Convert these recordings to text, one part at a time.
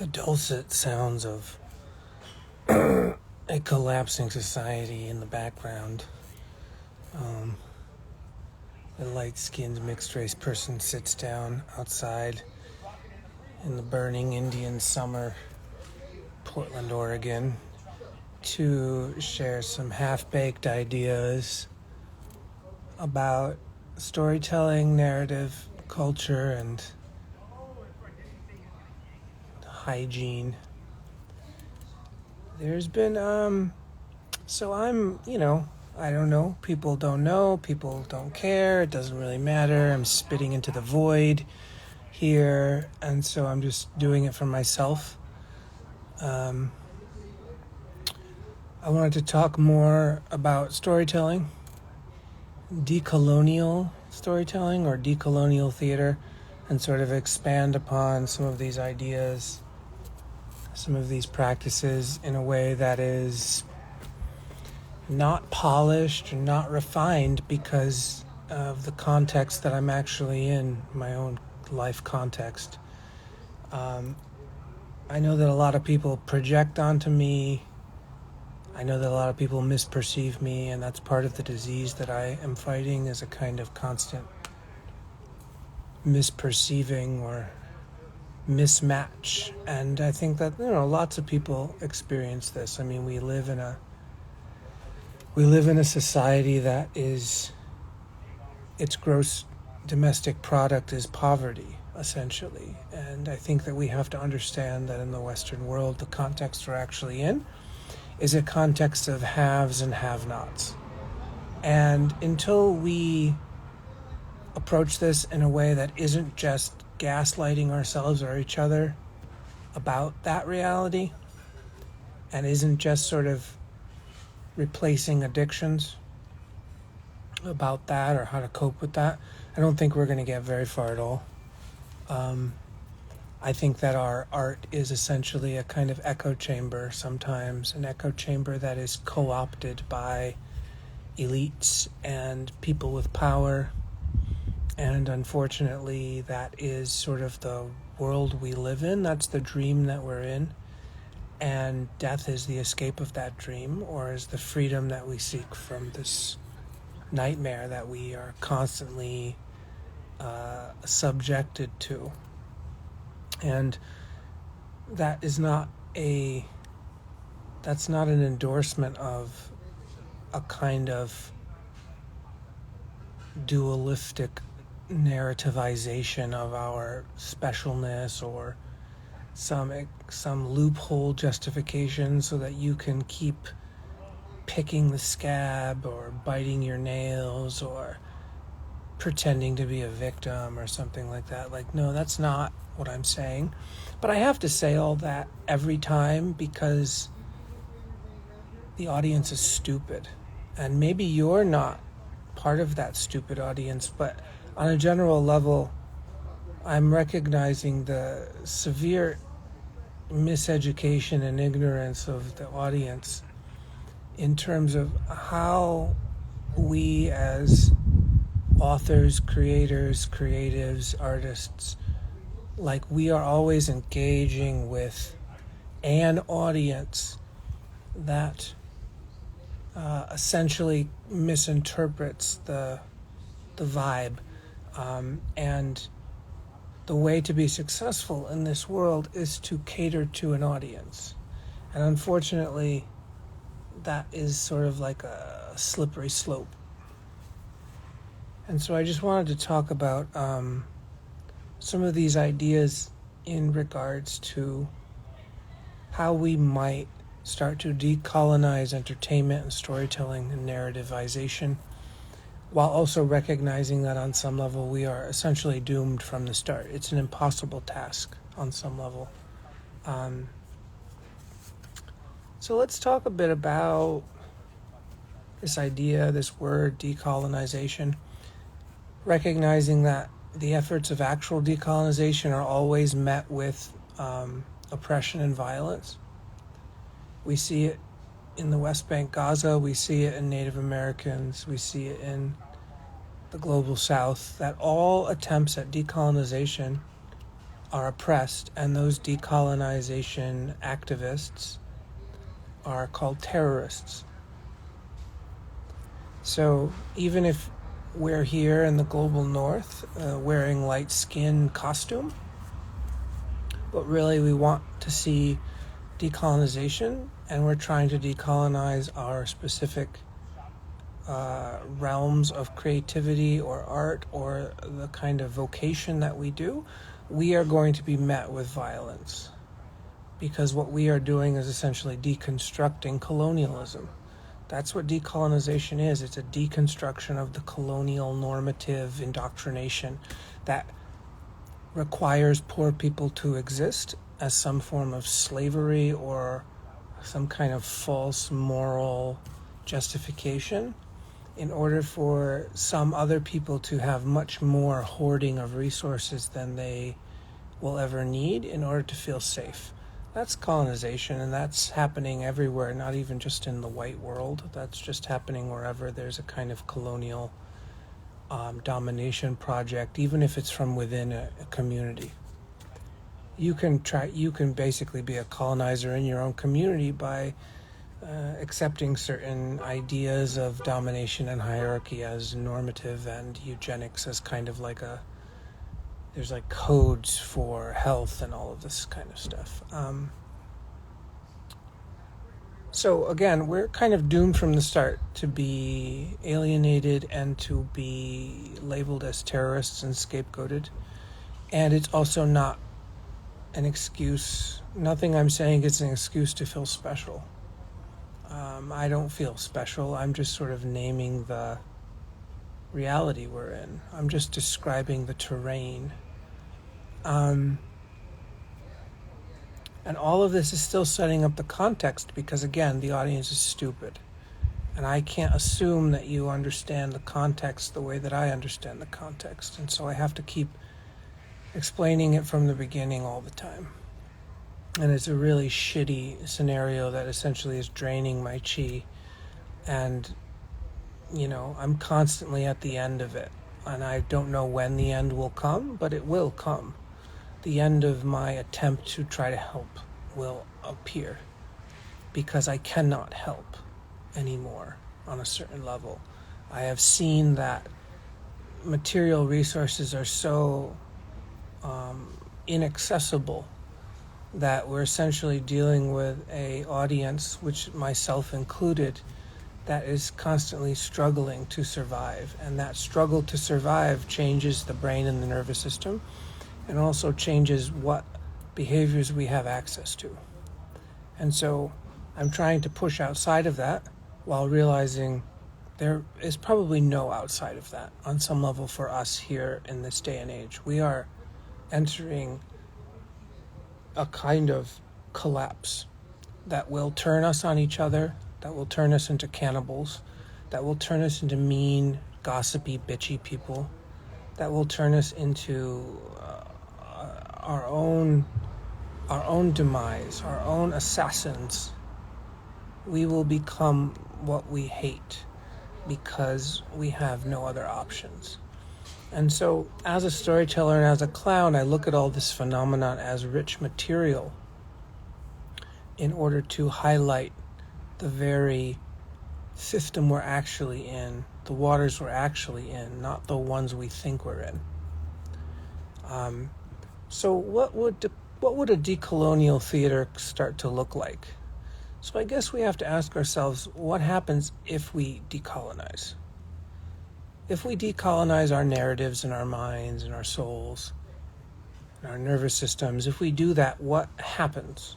The dulcet sounds of a collapsing society in the background. A light-skinned mixed-race person sits down outside in the burning Indian summer, Portland, Oregon, to share some half-baked ideas about storytelling, narrative, culture, and hygiene. There's been, I don't know. People don't know. People don't care. It doesn't really matter. I'm spitting into the void here, and so I'm just doing it for myself. I wanted to talk more about storytelling, decolonial storytelling or decolonial theater, and sort of expand upon some of these ideas, some of these practices in a way that is not polished or not refined because of the context that I'm actually in, my own life context. I know that a lot of people project onto me. I know that a lot of people misperceive me, and that's part of the disease that I am fighting, is a kind of constant misperceiving or mismatch. And I think that, lots of people experience this. I mean, we live in a society that is, its gross domestic product is poverty, essentially. And I think that we have to understand that in the Western world, the context we're actually in is a context of haves and have-nots. And until we approach this in a way that isn't just gaslighting ourselves or each other about that reality, and isn't just sort of replacing addictions about that or how to cope with that, I don't think we're going to get very far at all. I think that our art is essentially a kind of echo chamber sometimes, an echo chamber that is co-opted by elites and people with power. And unfortunately, that is sort of the world we live in. That's the dream that we're in. And death is the escape of that dream, or is the freedom that we seek from this nightmare that we are constantly subjected to. And that's not an endorsement of a kind of dualistic narrativization of our specialness or some loophole justification so that you can keep picking the scab or biting your nails or pretending to be a victim or something like that. Like, no, that's not what I'm saying. But I have to say all that every time because the audience is stupid. And maybe you're not part of that stupid audience, but on a general level, I'm recognizing the severe miseducation and ignorance of the audience in terms of how we as authors, creators, creatives, artists, like we are always engaging with an audience that essentially misinterprets the vibe. And the way to be successful in this world is to cater to an audience. And unfortunately, that is sort of like a slippery slope. And so I just wanted to talk about some of these ideas in regards to how we might start to decolonize entertainment and storytelling and narrativization, while also recognizing that on some level we are essentially doomed from the start. It's an impossible task on some level. So let's talk a bit about this idea, this word, decolonization, recognizing that the efforts of actual decolonization are always met with oppression and violence. We see it in the West Bank, Gaza. We see it in Native Americans. We see it in the global South, that all attempts at decolonization are oppressed, and those decolonization activists are called terrorists. So even if we're here in the global north wearing light skin costume, but really we want to see decolonization, and we're trying to decolonize our specific realms of creativity or art or the kind of vocation that we do, we are going to be met with violence. Because what we are doing is essentially deconstructing colonialism. That's what decolonization is. It's a deconstruction of the colonial normative indoctrination that requires poor people to exist as some form of slavery or some kind of false moral justification in order for some other people to have much more hoarding of resources than they will ever need in order to feel safe. That's colonization, and that's happening everywhere, not even just in the white world. That's just happening wherever there's a kind of colonial domination project, even if it's from within a community. You can basically be a colonizer in your own community by accepting certain ideas of domination and hierarchy as normative, and eugenics as kind of like there's like codes for health and all of this kind of stuff. So again, we're kind of doomed from the start to be alienated and to be labeled as terrorists and scapegoated. And it's also not an excuse. Nothing I'm saying is an excuse to feel special. I don't feel special. I'm just sort of naming the reality we're in. I'm just describing the terrain. And all of this is still setting up the context because, again, the audience is stupid. And I can't assume that you understand the context the way that I understand the context. And so I have to keep explaining it from the beginning all the time. And it's a really shitty scenario that essentially is draining my chi. And, I'm constantly at the end of it. And I don't know when the end will come, but it will come. The end of my attempt to try to help will appear because I cannot help anymore on a certain level. I have seen that material resources are so inaccessible that we're essentially dealing with an audience, which myself included, that is constantly struggling to survive. And that struggle to survive changes the brain and the nervous system, and also changes what behaviors we have access to. And so I'm trying to push outside of that while realizing there is probably no outside of that on some level for us here in this day and age. We are entering a kind of collapse that will turn us on each other, that will turn us into cannibals, that will turn us into mean, gossipy, bitchy people, that will turn us into our own demise, our own assassins. We will become what we hate because we have no other options. And so as a storyteller and as a clown, I look at all this phenomenon as rich material in order to highlight the very system we're actually in, the waters we're actually in, not the ones we think we're in. So what would a decolonial theater start to look like? So I guess we have to ask ourselves, what happens if we decolonize? If we decolonize our narratives and our minds and our souls and our nervous systems, if we do that, what happens?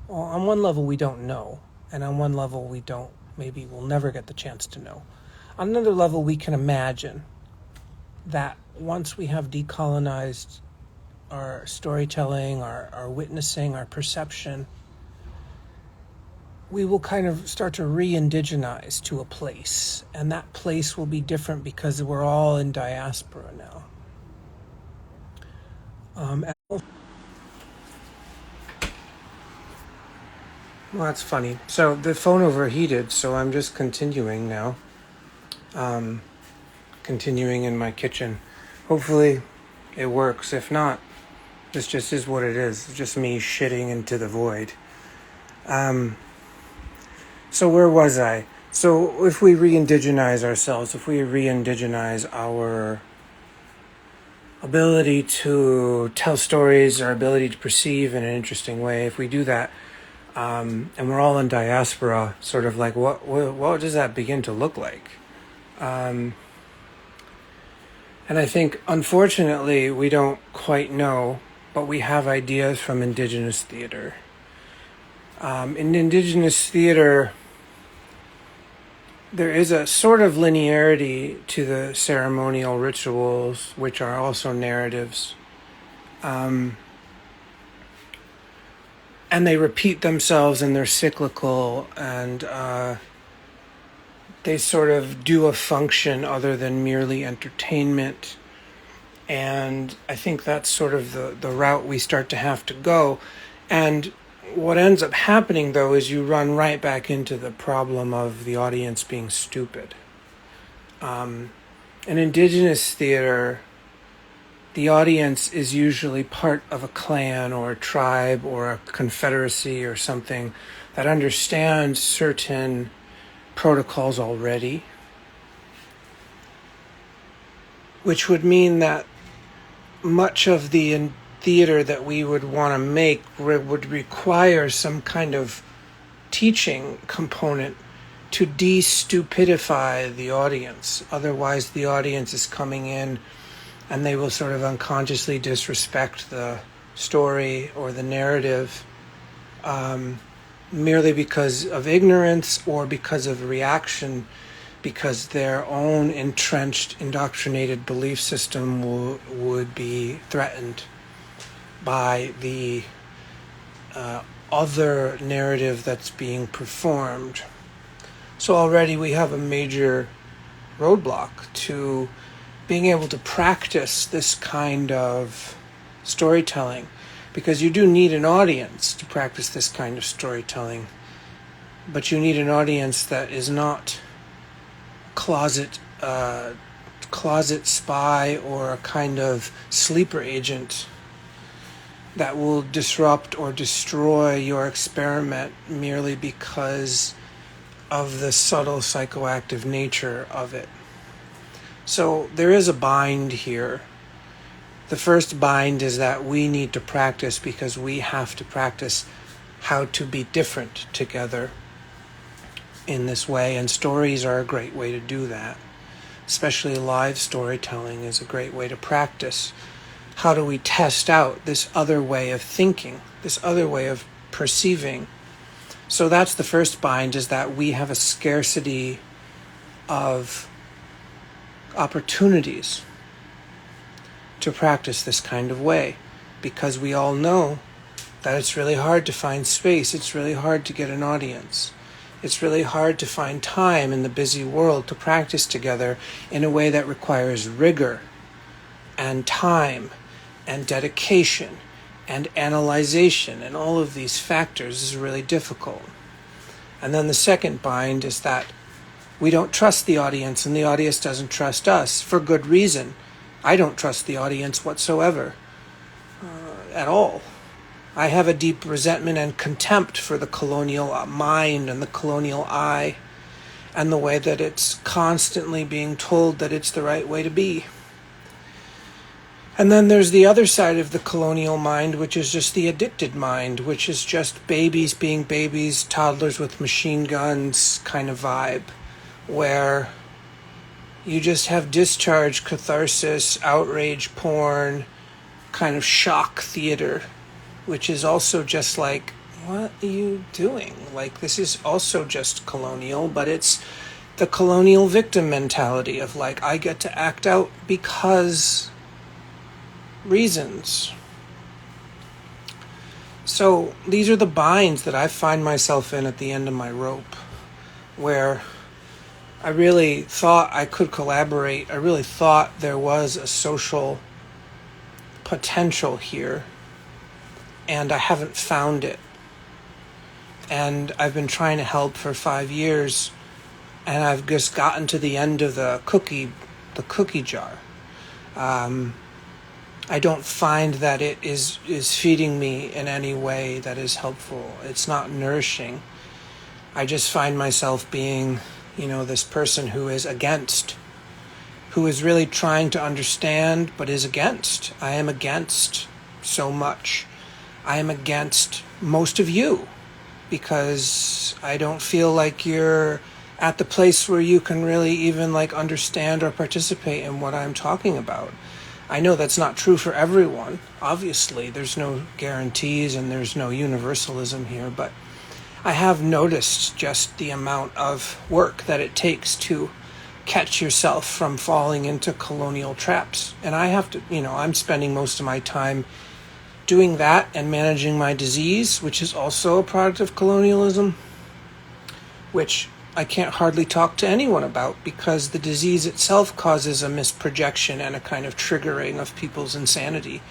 Well, on one level, we don't know. And on one level, maybe we'll never get the chance to know. On another level, we can imagine that once we have decolonized our storytelling, our witnessing, our perception, we will kind of start to re-indigenize to a place. And that place will be different because we're all in diaspora now. Well, that's funny. So the phone overheated, so I'm just continuing now. Continuing in my kitchen. Hopefully it works. If not, This just is what it is. It's just me shitting into the void. So where was I? So if we re-indigenize ourselves, if we re-indigenize our ability to tell stories, our ability to perceive in an interesting way, if we do that, and we're all in diaspora, sort of like what does that begin to look like? And I think, unfortunately, we don't quite know, but we have ideas from indigenous theater. In indigenous theater, there is a sort of linearity to the ceremonial rituals, which are also narratives. And they repeat themselves and they're cyclical, and they sort of do a function other than merely entertainment. And I think that's sort of the route we start to have to go. And what ends up happening, though, is you run right back into the problem of the audience being stupid. In indigenous theater, the audience is usually part of a clan or a tribe or a confederacy or something that understands certain protocols already, which would mean that much of the theater that we would want to make would require some kind of teaching component to de-stupidify the audience. Otherwise, the audience is coming in and they will sort of unconsciously disrespect the story or the narrative merely because of ignorance or because of reaction, because their own entrenched, indoctrinated belief system would be threatened by the other narrative that's being performed. So already we have a major roadblock to being able to practice this kind of storytelling, because you do need an audience to practice this kind of storytelling, but you need an audience that is not closet spy or a kind of sleeper agent that will disrupt or destroy your experiment merely because of the subtle psychoactive nature of it. So there is a bind here. The first bind is that we need to practice because we have to practice how to be different together in this way, and stories are a great way to do that. Especially live storytelling is a great way to practice. How do we test out this other way of thinking, this other way of perceiving? So that's the first bind, is that we have a scarcity of opportunities to practice this kind of way, because we all know that it's really hard to find space, it's really hard to get an audience. It's really hard to find time in the busy world to practice together in a way that requires rigor and time and dedication and analyzation, and all of these factors is really difficult. And then the second bind is that we don't trust the audience, and the audience doesn't trust us, for good reason. I don't trust the audience whatsoever, at all. I have a deep resentment and contempt for the colonial mind and the colonial eye, and the way that it's constantly being told that it's the right way to be. And then there's the other side of the colonial mind, which is just the addicted mind, which is just babies being babies, toddlers with machine guns kind of vibe, where you just have discharge, catharsis, outrage porn, kind of shock theater, which is also just like, what are you doing? Like, this is also just colonial, but it's the colonial victim mentality of like, I get to act out because reasons. So these are the binds that I find myself in at the end of my rope, where I really thought I could collaborate. I really thought there was a social potential here, and I haven't found it. And I've been trying to help for 5 years, and I've just gotten to the end of the cookie jar. I don't find that it is feeding me in any way that is helpful. It's not nourishing. I just find myself being, this person who is against, who is really trying to understand but is against. I am against so much. I am against most of you because I don't feel like you're at the place where you can really even understand or participate in what I'm talking about. I know that's not true for everyone. Obviously, there's no guarantees and there's no universalism here, but I have noticed just the amount of work that it takes to catch yourself from falling into colonial traps. And I have to, I'm spending most of my time doing that and managing my disease, which is also a product of colonialism, which I can't hardly talk to anyone about because the disease itself causes a misprojection and a kind of triggering of people's insanity.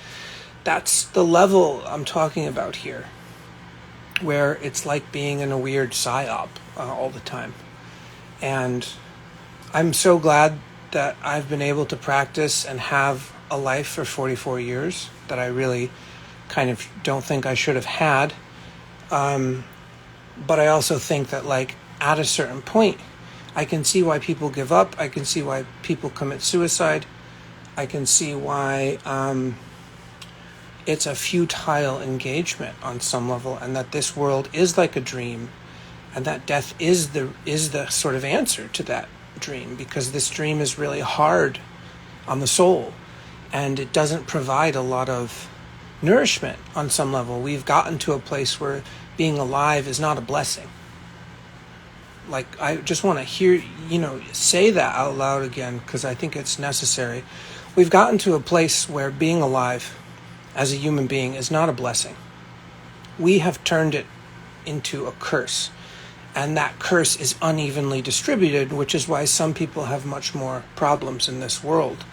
That's the level I'm talking about here, where it's like being in a weird psyop all the time. And I'm so glad that I've been able to practice and have a life for 44 years that I really kind of don't think I should have had. But I also think that at a certain point, I can see why people give up. I can see why people commit suicide. I can see why it's a futile engagement on some level, and that this world is like a dream, and that death is the sort of answer to that dream, because this dream is really hard on the soul, and it doesn't provide a lot of nourishment on some level. We've gotten to a place where being alive is not a blessing. I just want to hear, say that out loud again, because I think it's necessary. We've gotten to a place where being alive as a human being is not a blessing. We have turned it into a curse, and that curse is unevenly distributed, which is why some people have much more problems in this world.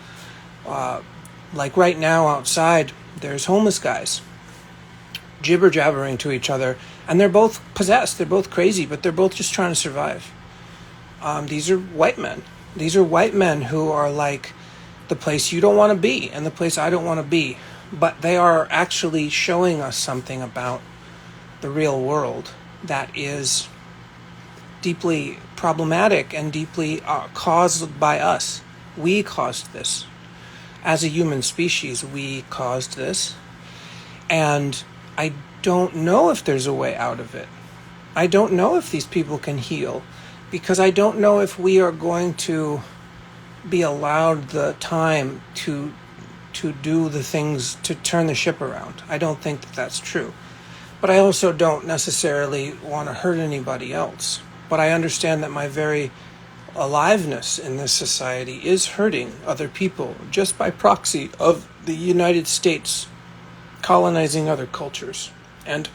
Right now outside, there's homeless guys jibber-jabbering to each other, and they're both possessed, they're both crazy, but they're both just trying to survive. These are white men. These are white men who are the place you don't want to be and the place I don't want to be. But they are actually showing us something about the real world that is deeply problematic and deeply caused by us. We caused this. As a human species, we caused this. And I don't know if there's a way out of it. I don't know if these people can heal, because I don't know if we are going to be allowed the time to do the things to turn the ship around. I don't think that that's true. But I also don't necessarily want to hurt anybody else. But I understand that my very aliveness in this society is hurting other people just by proxy of the United States colonizing other cultures and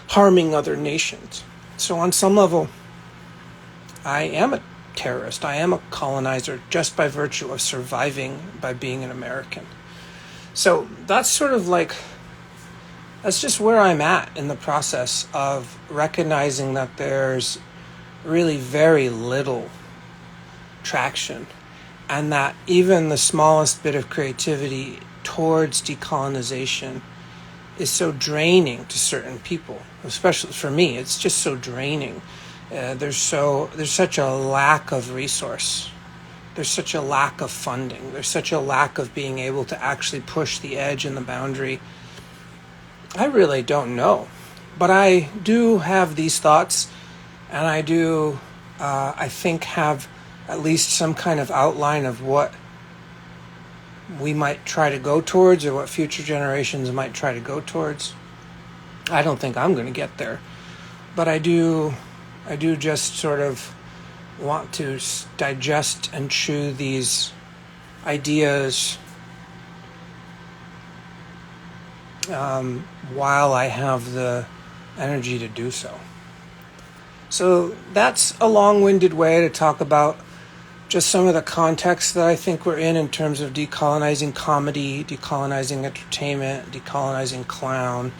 harming other nations. So on some level, I am a terrorist. I am a colonizer just by virtue of surviving by being an American. So that's sort of that's just where I'm at in the process of recognizing that there's really very little traction, and that even the smallest bit of creativity towards decolonization is so draining to certain people, especially for me. It's just so draining. There's such a lack of resource. There's such a lack of funding. There's such a lack of being able to actually push the edge and the boundary. I really don't know. But I do have these thoughts, and I do, I think, have at least some kind of outline of what we might try to go towards, or what future generations might try to go towards. I don't think I'm going to get there, but I do just sort of want to digest and chew these ideas while I have the energy to do so. So that's a long-winded way to talk about just some of the context that I think we're in terms of decolonizing comedy, decolonizing entertainment, decolonizing clown,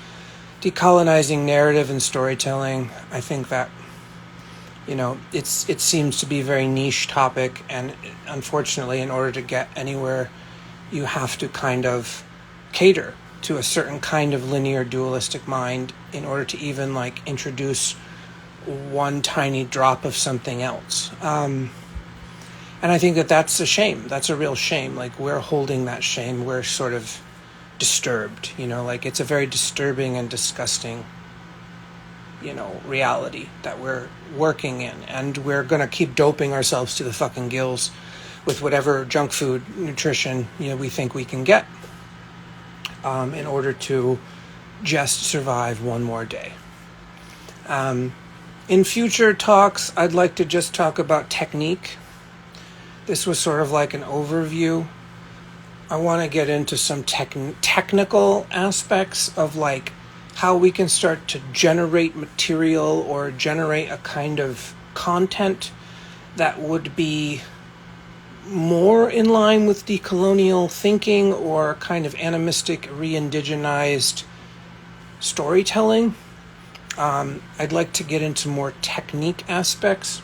decolonizing narrative and storytelling. I think that, it seems to be a very niche topic, and unfortunately, in order to get anywhere, you have to kind of cater to a certain kind of linear dualistic mind in order to even like introduce one tiny drop of something else. And I think that that's a shame. That's a real shame. Like, we're holding that shame. We're sort of disturbed, like it's a very disturbing and disgusting, reality that we're working in. And we're going to keep doping ourselves to the fucking gills with whatever junk food nutrition, we think we can get in order to just survive one more day. In future talks, I'd like to just talk about technique. This was sort of like an overview. I want to get into some technical aspects of like how we can start to generate material or generate a kind of content that would be more in line with decolonial thinking or kind of animistic re-indigenized storytelling. I'd like to get into more technique aspects.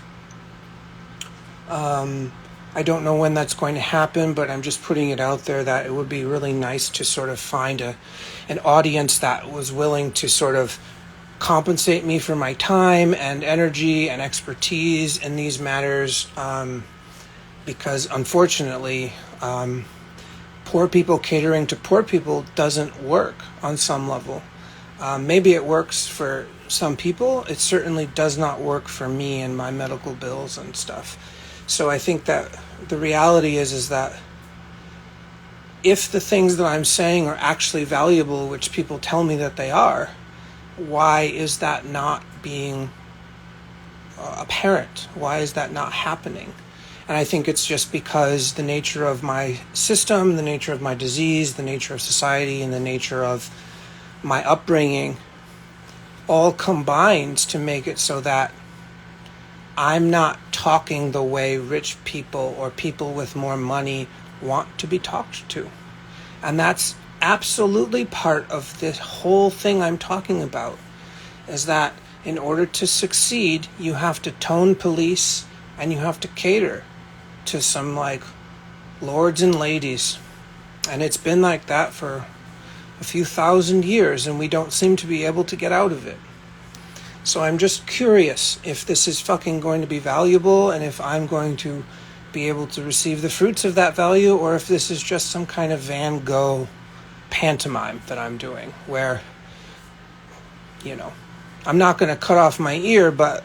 I don't know when that's going to happen, but I'm just putting it out there that it would be really nice to sort of find an audience that was willing to sort of compensate me for my time and energy and expertise in these matters, because unfortunately, poor people catering to poor people doesn't work on some level. Maybe it works for some people. It certainly does not work for me and my medical bills and stuff. So I think that the reality is that if the things that I'm saying are actually valuable, which people tell me that they are, why is that not being apparent? Why is that not happening? And I think it's just because the nature of my system, the nature of my disease, the nature of society, and the nature of my upbringing all combines to make it so that I'm not talking the way rich people or people with more money want to be talked to. And that's absolutely part of this whole thing I'm talking about, is that in order to succeed, you have to tone police and you have to cater to some like lords and ladies. And it's been like that for a few thousand years, and we don't seem to be able to get out of it. So I'm just curious if this is fucking going to be valuable and if I'm going to be able to receive the fruits of that value, or if this is just some kind of Van Gogh pantomime that I'm doing where, I'm not going to cut off my ear, but,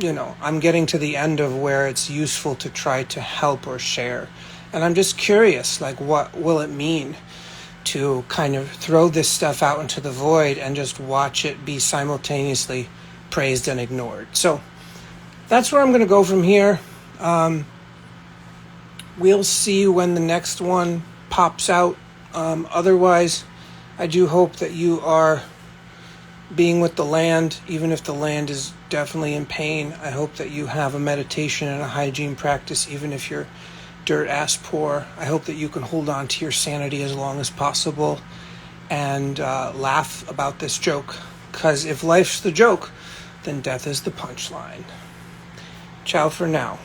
I'm getting to the end of where it's useful to try to help or share. And I'm just curious, like, what will it mean to kind of throw this stuff out into the void and just watch it be simultaneously praised and ignored. So that's where I'm going to go from here. We'll see when the next one pops out. Otherwise, I do hope that you are being with the land, even if the land is definitely in pain. I hope that you have a meditation and a hygiene practice, even if you're dirt ass poor. I hope that you can hold on to your sanity as long as possible and laugh about this joke, because if life's the joke, then death is the punchline. Ciao for now.